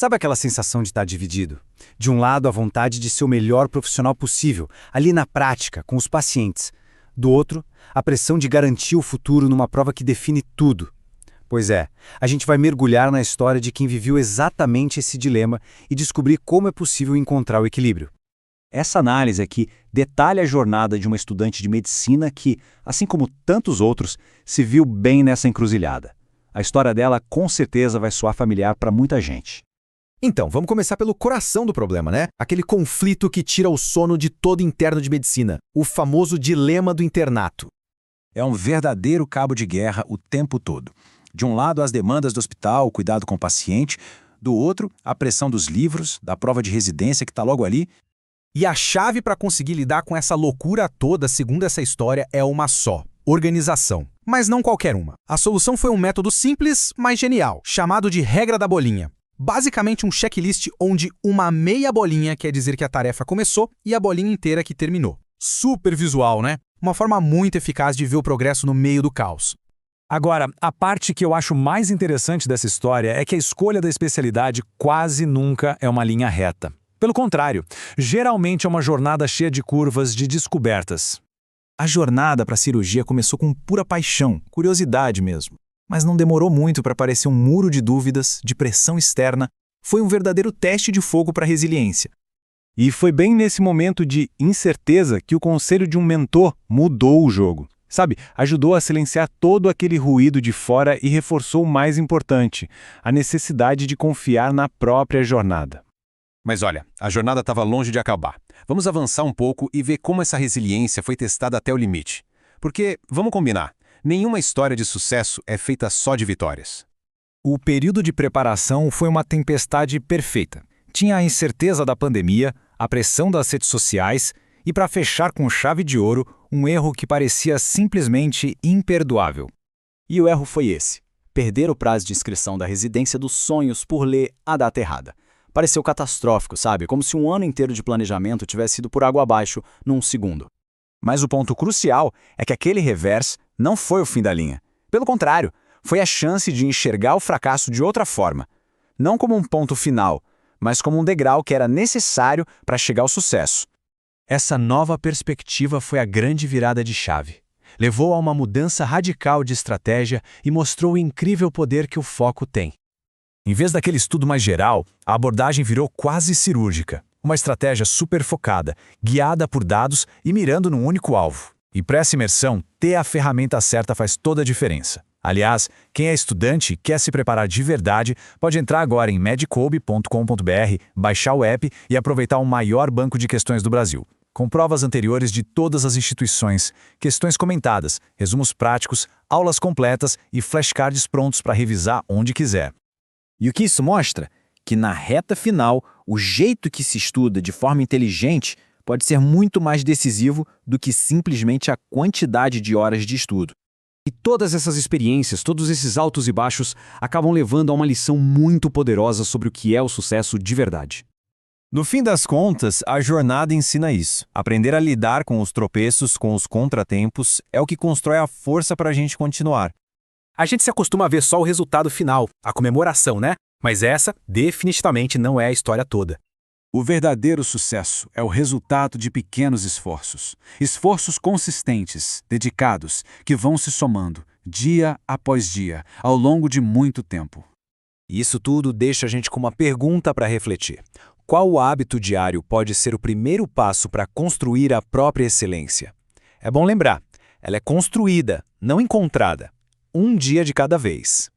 Sabe aquela sensação de estar dividido? De um lado, a vontade de ser o melhor profissional possível, ali na prática, com os pacientes. Do outro, a pressão de garantir o futuro numa prova que define tudo. Pois é, a gente vai mergulhar na história de quem viveu exatamente esse dilema e descobrir como é possível encontrar o equilíbrio. Essa análise aqui detalha a jornada de uma estudante de medicina que, assim como tantos outros, se viu bem nessa encruzilhada. A história dela com certeza vai soar familiar para muita gente. Então, vamos começar pelo coração do problema, né? Aquele conflito que tira o sono de todo interno de medicina, o famoso dilema do internato. É um verdadeiro cabo de guerra o tempo todo. De um lado, as demandas do hospital, o cuidado com o paciente, do outro, a pressão dos livros, da prova de residência que está logo ali. E a chave para conseguir lidar com essa loucura toda, segundo essa história, é uma só: organização. Mas não qualquer uma. A solução foi um método simples, mas genial, chamado de regra da bolinha. Basicamente um checklist onde uma meia bolinha quer dizer que a tarefa começou e a bolinha inteira que terminou. Super visual, né? Uma forma muito eficaz de ver o progresso no meio do caos. Agora, a parte que eu acho mais interessante dessa história é que a escolha da especialidade quase nunca é uma linha reta. Pelo contrário, geralmente é uma jornada cheia de curvas, de descobertas. A jornada para a cirurgia começou com pura paixão, curiosidade mesmo. Mas não demorou muito para aparecer um muro de dúvidas, de pressão externa. Foi um verdadeiro teste de fogo para a resiliência. E foi bem nesse momento de incerteza que o conselho de um mentor mudou o jogo. Sabe, ajudou a silenciar todo aquele ruído de fora e reforçou o mais importante, a necessidade de confiar na própria jornada. Mas olha, a jornada estava longe de acabar. Vamos avançar um pouco e ver como essa resiliência foi testada até o limite. Porque, vamos combinar, nenhuma história de sucesso é feita só de vitórias. O período de preparação foi uma tempestade perfeita. Tinha a incerteza da pandemia, a pressão das redes sociais e, para fechar com chave de ouro, um erro que parecia simplesmente imperdoável. E o erro foi esse: perder o prazo de inscrição da residência dos sonhos por ler a data errada. Pareceu catastrófico, sabe? Como se um ano inteiro de planejamento tivesse ido por água abaixo num segundo. Mas o ponto crucial é que aquele revés não foi o fim da linha. Pelo contrário, foi a chance de enxergar o fracasso de outra forma. Não como um ponto final, mas como um degrau que era necessário para chegar ao sucesso. Essa nova perspectiva foi a grande virada de chave. Levou a uma mudança radical de estratégia e mostrou o incrível poder que o foco tem. Em vez daquele estudo mais geral, a abordagem virou quase cirúrgica. Uma estratégia super focada, guiada por dados e mirando num único alvo. E para essa imersão, ter a ferramenta certa faz toda a diferença. Aliás, quem é estudante e quer se preparar de verdade, pode entrar agora em medcobe.com.br, baixar o app e aproveitar o maior banco de questões do Brasil. Com provas anteriores de todas as instituições, questões comentadas, resumos práticos, aulas completas e flashcards prontos para revisar onde quiser. E o que isso mostra? Que na reta final, o jeito que se estuda de forma inteligente pode ser muito mais decisivo do que simplesmente a quantidade de horas de estudo. E todas essas experiências, todos esses altos e baixos, acabam levando a uma lição muito poderosa sobre o que é o sucesso de verdade. No fim das contas, a jornada ensina isso. Aprender a lidar com os tropeços, com os contratempos, é o que constrói a força para a gente continuar. A gente se acostuma a ver só o resultado final, a comemoração, né? Mas essa, definitivamente, não é a história toda. O verdadeiro sucesso é o resultado de pequenos esforços. Esforços consistentes, dedicados, que vão se somando, dia após dia, ao longo de muito tempo. Isso tudo deixa a gente com uma pergunta para refletir. Qual hábito diário pode ser o primeiro passo para construir a própria excelência? É bom lembrar, ela é construída, não encontrada. Um dia de cada vez.